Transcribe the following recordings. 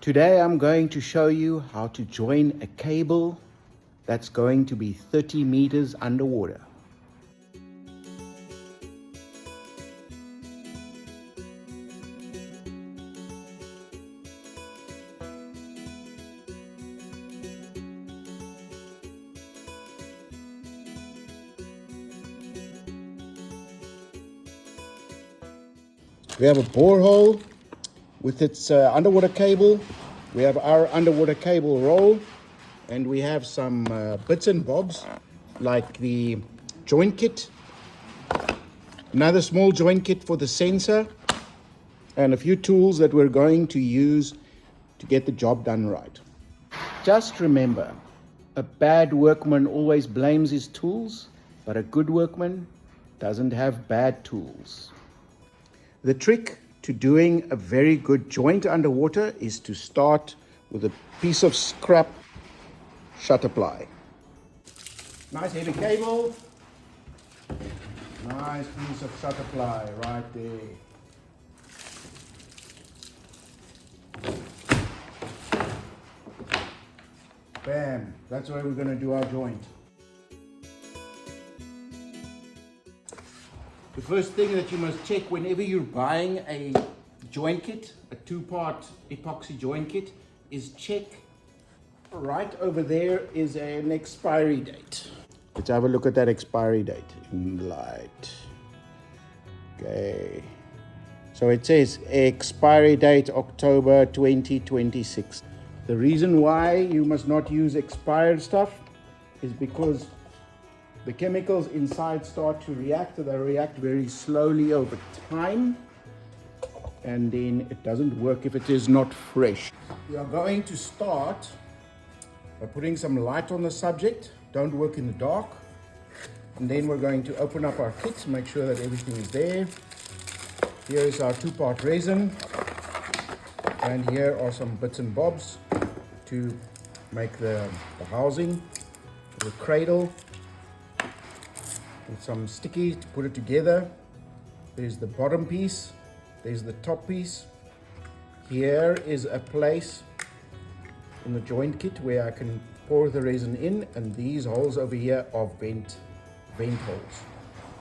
Today I'm going to show you how to join a cable that's going to be 30 meters underwater. We have a borehole with its underwater cable. We have our underwater cable roll, and we have some bits and bobs like the joint kit, another small joint kit for the sensor, and a few tools that we're going to use to get the job done right. Just remember, a bad workman always blames his tools, but a good workman doesn't have bad tools. The trick to doing a very good joint underwater is to start with a piece of scrap shutter ply. Nice heavy cable. Nice piece of shutter ply right there. Bam, that's where we're going to do our joint. The first thing that you must check whenever you're buying a joint kit, a two-part epoxy joint kit, is check right over there is an expiry date. Let's have a look at that expiry date in the light. Okay. So it says expiry date October 2026. The reason why you must not use expired stuff is because the chemicals inside start to react. They react very slowly over time, and then it doesn't work if it is not fresh. We are going to start by putting some light on the subject. Don't work in the dark. And then we're going to open up our kit, make sure that everything is there. Here is our two-part resin, and here are some bits and bobs to make the housing, the cradle, with some sticky to put it together. There's the bottom piece, there's the top piece. Here is a place in the joint kit where I can pour the resin in, and these holes over here are vent holes.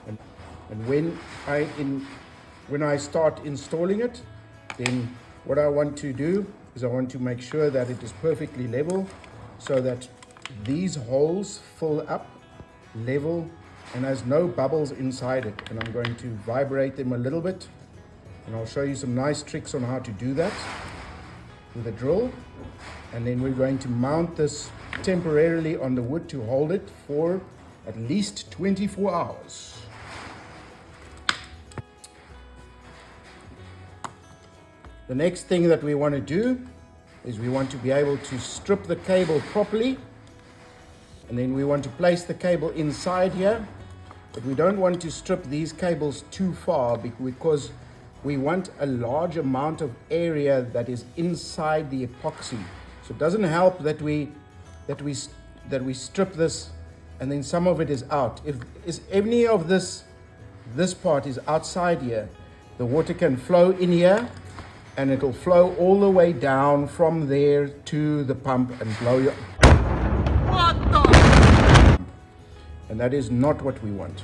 And when I start installing it, then what I want to do is I want to make sure that it is perfectly level, so that these holes fill up level and has no bubbles inside it. And I'm going to vibrate them a little bit, and I'll show you some nice tricks on how to do that with a drill. And then we're going to mount this temporarily on the wood to hold it for at least 24 hours. The next thing that we want to do is we want to be able to strip the cable properly, and then we want to place the cable inside here. But we don't want to strip these cables too far because we want a large amount of area that is inside the epoxy. So it doesn't help that we strip this and then some of it is out. If any of this part is outside here, the water can flow in here, and it'll flow all the way down from there to the pump and blow you. What the? And that is not what we want.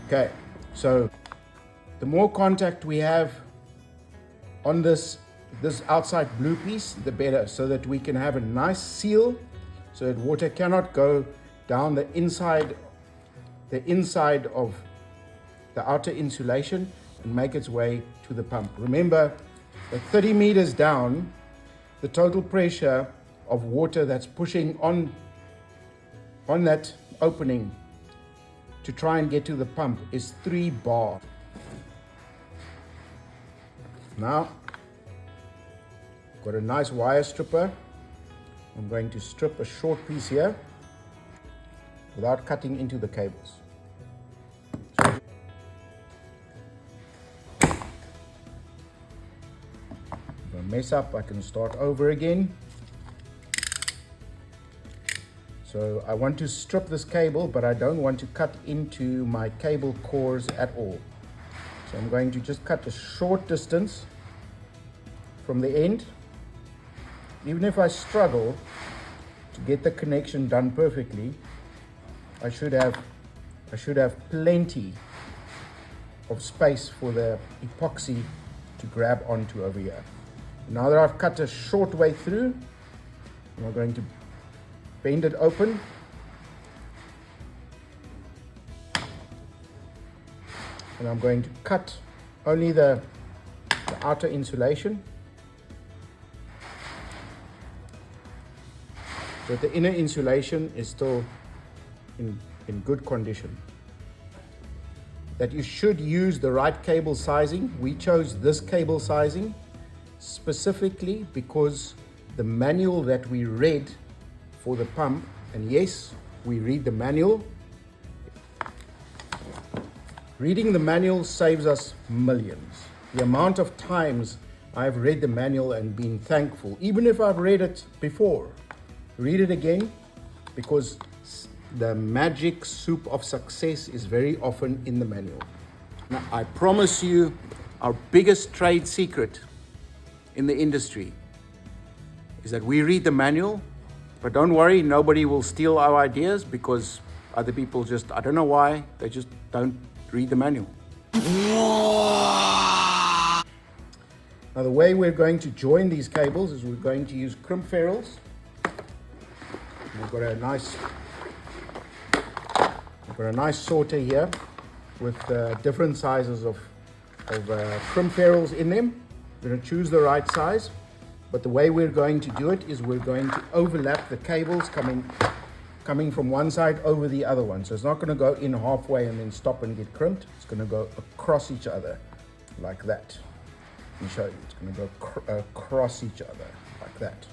Okay, so the more contact we have on this outside blue piece, the better, so that we can have a nice seal, so that water cannot go down the inside of the outer insulation and make its way to the pump. Remember that 30 meters down, the total pressure of water that's pushing on that opening to try and get to the pump is 3 bar. Now, got a nice wire stripper. I'm going to strip a short piece here without cutting into the cables. So, if I mess up, I can start over again. So I want to strip this cable, but I don't want to cut into my cable cores at all. So I'm going to just cut a short distance from the end even if I struggle to get the connection done perfectly, I should have plenty of space for the epoxy to grab onto over here. Now that I've cut a short way through, I'm going to bend it open. And I'm going to cut only the outer insulation, so that the inner insulation is still in good condition. That you should use the right cable sizing. We chose this cable sizing specifically because the manual that we read for the pump, and yes, we read the manual. Reading the manual saves us millions. The amount of times I've read the manual and been thankful, even if I've read it before, read it again, because the magic soup of success is very often in the manual. Now, I promise you, our biggest trade secret in the industry is that we read the manual, but don't worry, nobody will steal our ideas, because other people just, I don't know why, they just don't read the manual. Now the way we're going to join these cables is we're going to use crimp ferrules. We've got a nice sorter here with different sizes of crimp ferrules in them. We're going to choose the right size, but the way we're going to do it is we're going to overlap the cables coming from one side over the other one. So it's not going to go in halfway and then stop and get crimped. It's going to go across each other like that. Let me show you. It's going to go across each other like that.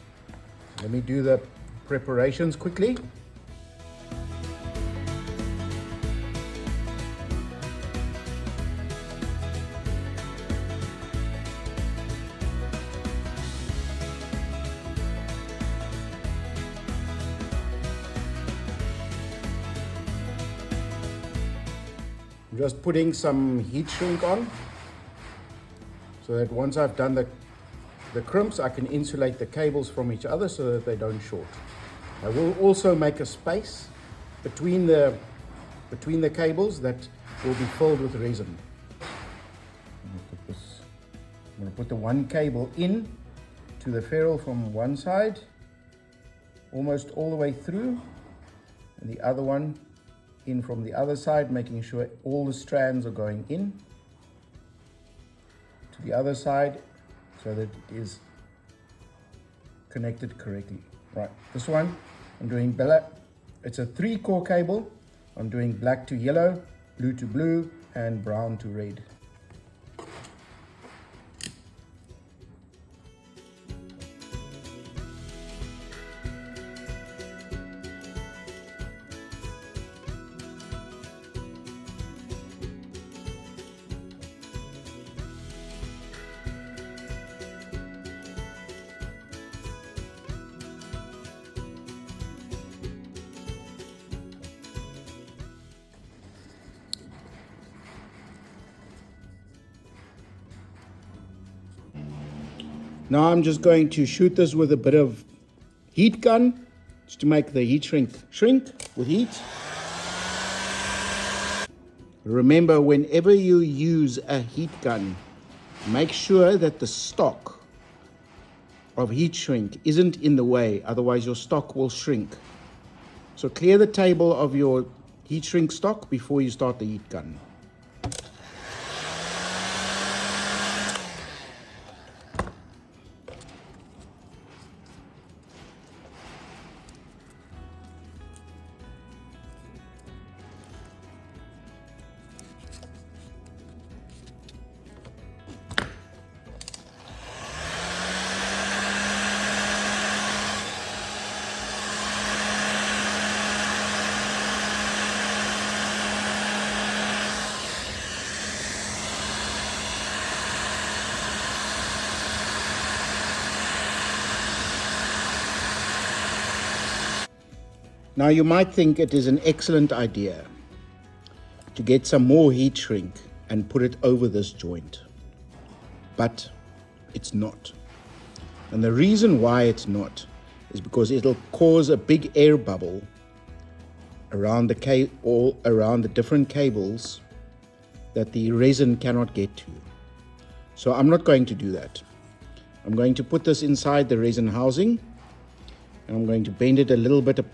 So let me do the preparations quickly. I'm just putting some heat shrink on, so that once I've done the crimps, I can insulate the cables from each other so that they don't short. I will also make a space between the cables that will be filled with resin. I'm going to put the one cable in to the ferrule from one side, almost all the way through, and the other one in from the other side, making sure all the strands are going in to the other side so that it is connected correctly. Right, this one I'm doing black. It's a 3-core cable. I'm doing black to yellow, blue to blue, and brown to red. Now I'm just going to shoot this with a bit of heat gun, just to make the heat shrink with heat. Remember, whenever you use a heat gun, make sure that the stock of heat shrink isn't in the way, otherwise your stock will shrink. So clear the table of your heat shrink stock before you start the heat gun. Now you might think it is an excellent idea to get some more heat shrink and put it over this joint, but it's not. And the reason why it's not is because it'll cause a big air bubble around the all around the different cables that the resin cannot get to. So I'm not going to do that. I'm going to put this inside the resin housing, and I'm going to bend it a little bit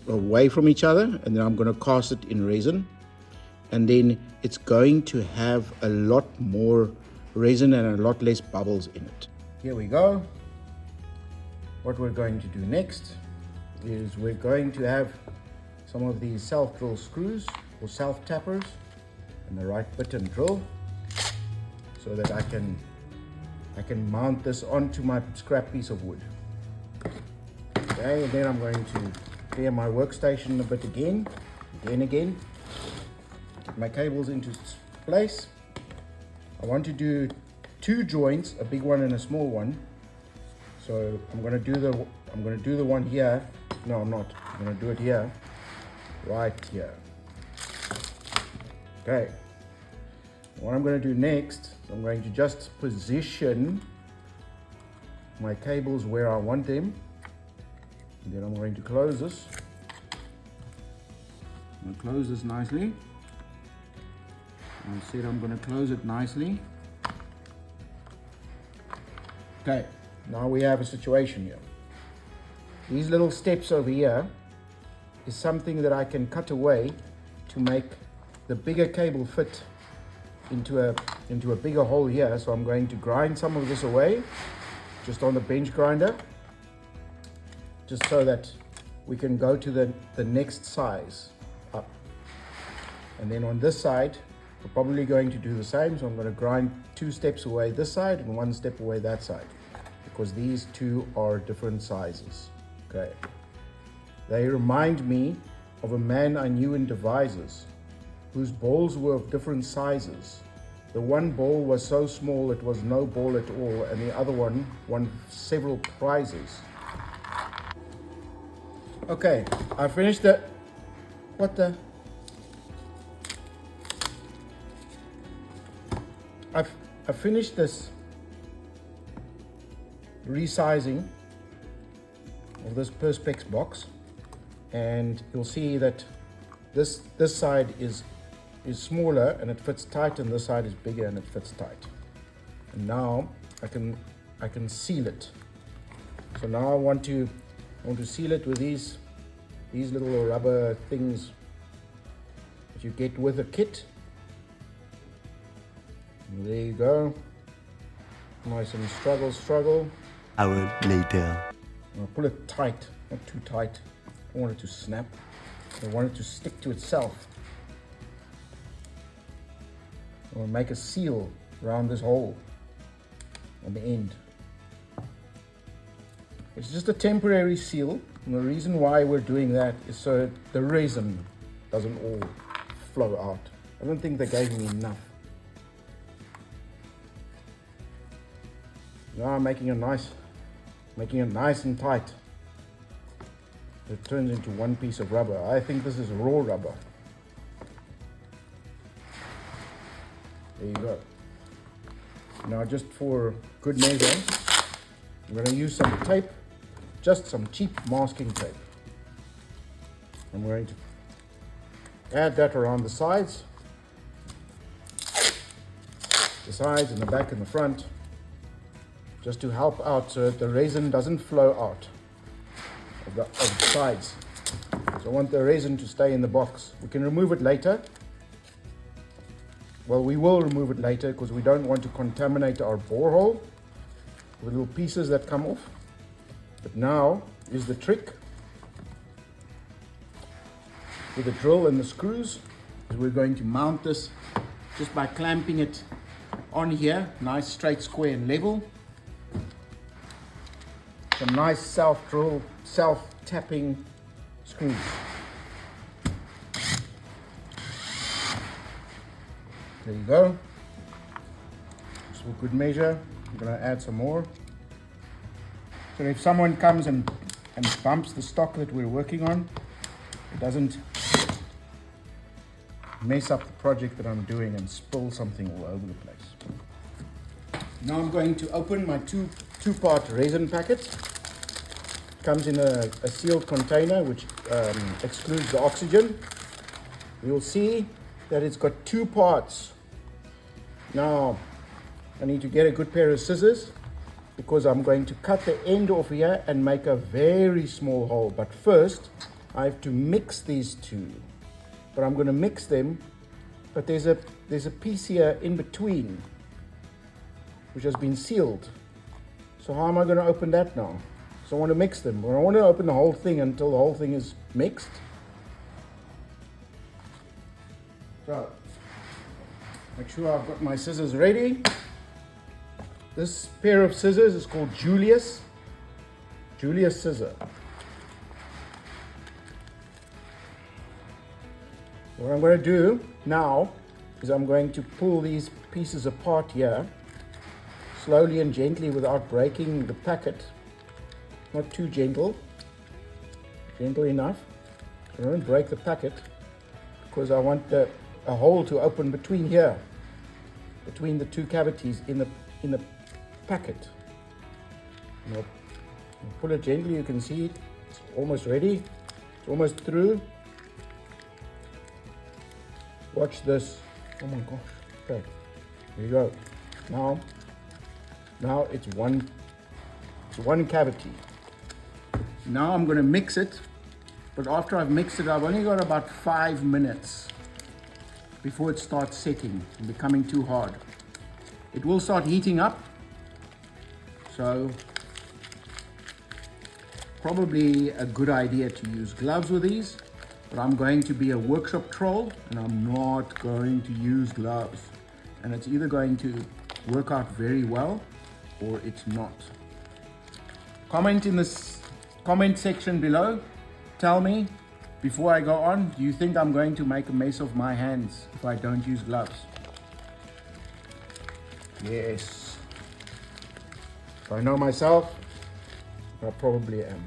away from each other, and then I'm going to cast it in resin, and then it's going to have a lot more resin and a lot less bubbles in it. Here we go. What we're going to do next is we're going to have some of these self-drill screws or self-tappers and the right bit and drill so that I can mount this onto my scrap piece of wood. Okay, and then I'm going to clear my workstation a bit again, get my cables into place. I want to do 2 joints, a big one and a small one. So I'm going to do the one here. No, I'm not. I'm going to do it here, right here. Okay. What I'm going to do next, I'm going to just position my cables where I want them. And then I'm going to close this. I'm going to close this nicely. I said I'm going to close it nicely. Okay, now we have a situation here. These little steps over here is something that I can cut away to make the bigger cable fit into a bigger hole here. So I'm going to grind some of this away just on the bench grinder, just so that we can go to the next size up. And then on this side we're probably going to do the same. So I'm going to grind 2 steps away this side and 1 step away that side, because these 2 are different sizes. Okay, they remind me of a man I knew in Devizes whose balls were of different sizes. The one ball was so small it was no ball at all, and the other one won several prizes. Okay, I finished the... What the... I finished this resizing of this Perspex box, and you'll see that this side is smaller and it fits tight, and this side is bigger and it fits tight. And now I can seal it. So now I want to seal it with these little rubber things that you get with a kit. And there you go. Nice and struggle. Hour later. I'll pull it tight, not too tight. I don't want it to snap. I want it to stick to itself. I'll make a seal around this hole on the end. It's just a temporary seal, and the reason why we're doing that is so the resin doesn't all flow out. I don't think they gave me enough. Now I'm making it nice and tight. It turns into one piece of rubber. I think this is raw rubber. There you go. Now, just for good measure, I'm going to use some tape, just some cheap masking tape. I'm going to add that around the sides and the back and the front, just to help out so that the resin doesn't flow out of the sides. So I want the resin to stay in the box. We can remove it later. Well, we will remove it later because we don't want to contaminate our borehole with little pieces that come off. But now is the trick with the drill and the screws, is we're going to mount this just by clamping it on here, nice straight, square and level. Some nice self-drill, self-tapping screws. There you go. Just for good measure, I'm going to add some more. So if someone comes and bumps the stock that we're working on, it doesn't mess up the project that I'm doing and spill something all over the place. Now I'm going to open my two 2-part resin packet. Comes in a sealed container which excludes the oxygen. You'll see that it's got 2 parts. Now I need to get a good pair of scissors because I'm going to cut the end off here and make a very small hole. But first I have to mix these two. But I'm going to mix them, but there's a piece here in between which has been sealed. So how am I going to open that now? So I want to mix them. Well, I want to open the whole thing until the whole thing is mixed. So, make sure I've got my scissors ready. This pair of scissors is called Julius scissor. What I'm going to do now is I'm going to pull these pieces apart here, slowly and gently without breaking the packet. Not too gentle enough. I don't break the packet because I want a hole to open between here, between the 2 cavities in the packet. I'll pull it gently. You can see it's almost ready. It's almost through. Watch this. Oh my gosh. Okay. There you go. Now it's one cavity. Now I'm going to mix it, but after I've mixed it, I've only got about 5 minutes before it starts setting and becoming too hard. It will start heating up, so probably a good idea to use gloves with these, but I'm going to be a workshop troll and I'm not going to use gloves, and it's either going to work out very well or it's not. Comment in this comment section below. Tell me before I go on, do you think I'm going to make a mess of my hands if I don't use gloves? Yes. If I know myself, I probably am.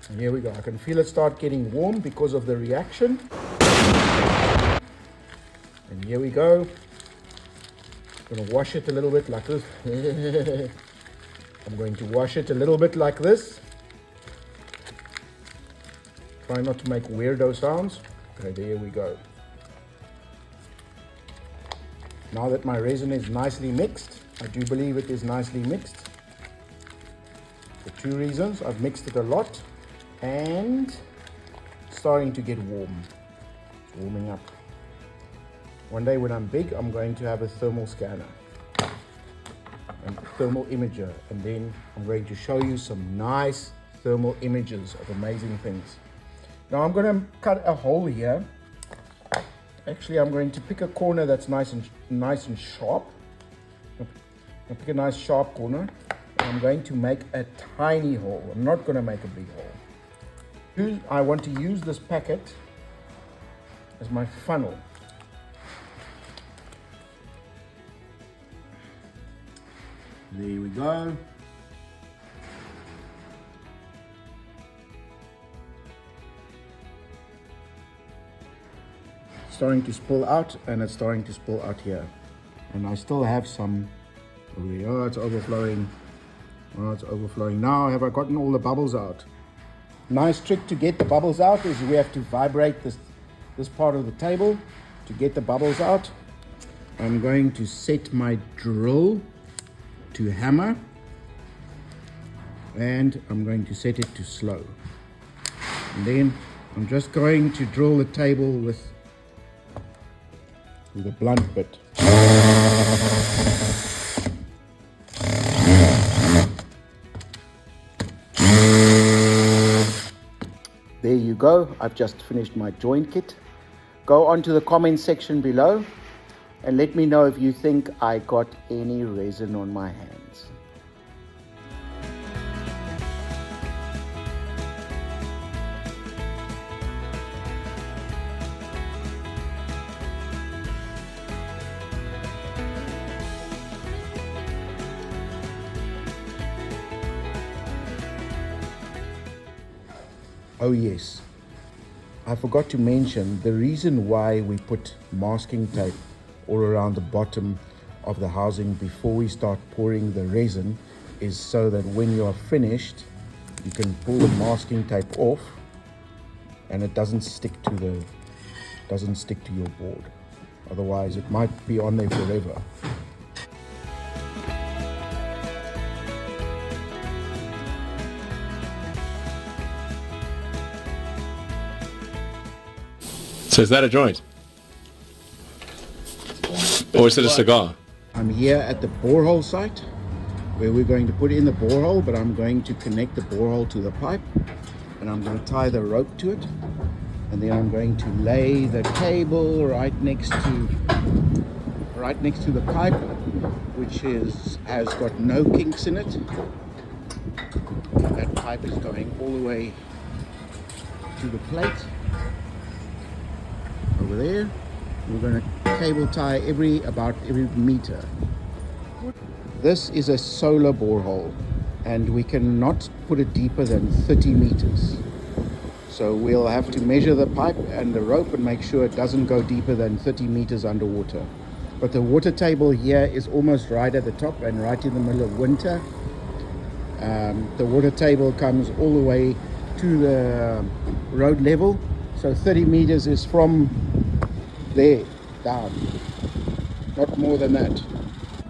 And here we go. I can feel it start getting warm because of the reaction. And here we go. I'm going to wash it a little bit like this. I'm going to wash it a little bit like this. Try not to make weirdo sounds. Okay, there we go. Now that my resin is nicely mixed, I do believe it is nicely mixed. For 2 reasons. I've mixed it a lot and it's starting to get warm. It's warming up. One day when I'm big, I'm going to have a thermal scanner and thermal imager, and then I'm going to show you some nice thermal images of amazing things. Now I'm going to cut a hole here. Actually, I'm going to pick a corner that's nice and sharp. I'll pick a nice sharp corner, and I'm going to make a tiny hole. I'm not going to make a big hole. I want to use this packet as my funnel. There we go. It's starting to spill out, and it's starting to spill out here. And I still have some over here. Oh, it's overflowing. Oh, it's overflowing. Now, have I gotten all the bubbles out? Nice trick to get the bubbles out is we have to vibrate this part of the table to get the bubbles out. I'm going to set my drill to hammer, and I'm going to set it to slow, and then I'm just going to drill the table with a blunt bit. There you go. I've just finished my joint kit. Go onto the comment section below and let me know if you think I got any resin on my hands. Oh yes, I forgot to mention the reason why we put masking tape all around the bottom of the housing before we start pouring the resin is so that when you are finished, you can pull the masking tape off and it doesn't stick to your board. Otherwise, it might be on there forever. So is that a joint? Or is it a cigar? I'm here at the borehole site where we're going to put in the borehole, but I'm going to connect the borehole to the pipe and I'm going to tie the rope to it, and then I'm going to lay the cable right next to the pipe, which has got no kinks in it. That pipe is going all the way to the plate over there. We're going to cable tie about every meter. This is a solar borehole and we cannot put it deeper than 30 meters. So we'll have to measure the pipe and the rope and make sure it doesn't go deeper than 30 meters underwater. But the water table here is almost right at the top and right in the middle of winter. The water table comes all the way to the road level. So 30 meters is from there down, not more than that.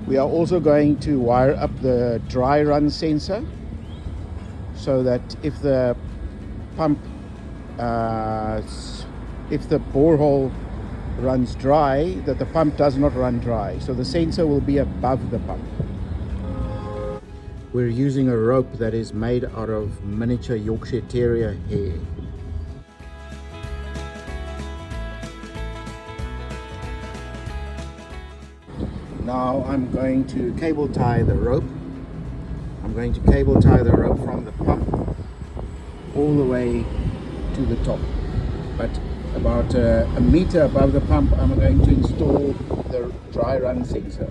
We are also going to wire up the dry run sensor so that if the pump, if the borehole runs dry, that the pump does not run dry. So the sensor will be above the pump. We're using a rope that is made out of miniature Yorkshire Terrier hair. Now I'm going to cable tie the rope. I'm going to cable tie the rope from the pump all the way to the top. But about a meter above the pump, I'm going to install the dry run sensor.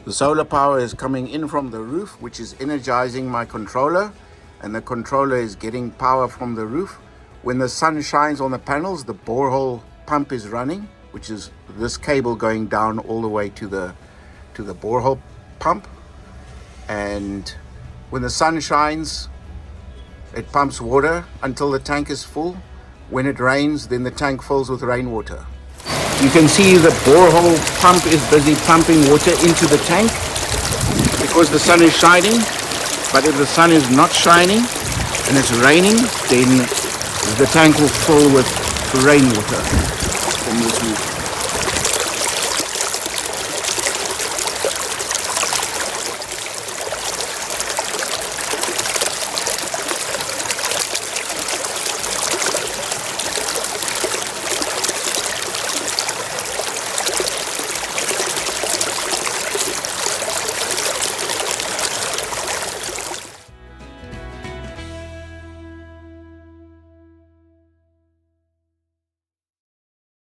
The solar power is coming in from the roof, which is energizing my controller, and the controller is getting power from the roof. When the sun shines on the panels, the borehole pump is running, which is this cable going down all the way to the borehole pump. And when the sun shines, it pumps water until the tank is full. When it rains, then the tank fills with rainwater. You can see the borehole pump is busy pumping water into the tank because the sun is shining. But if the sun is not shining and it's raining, then the tank will fill with rainwater from this roof.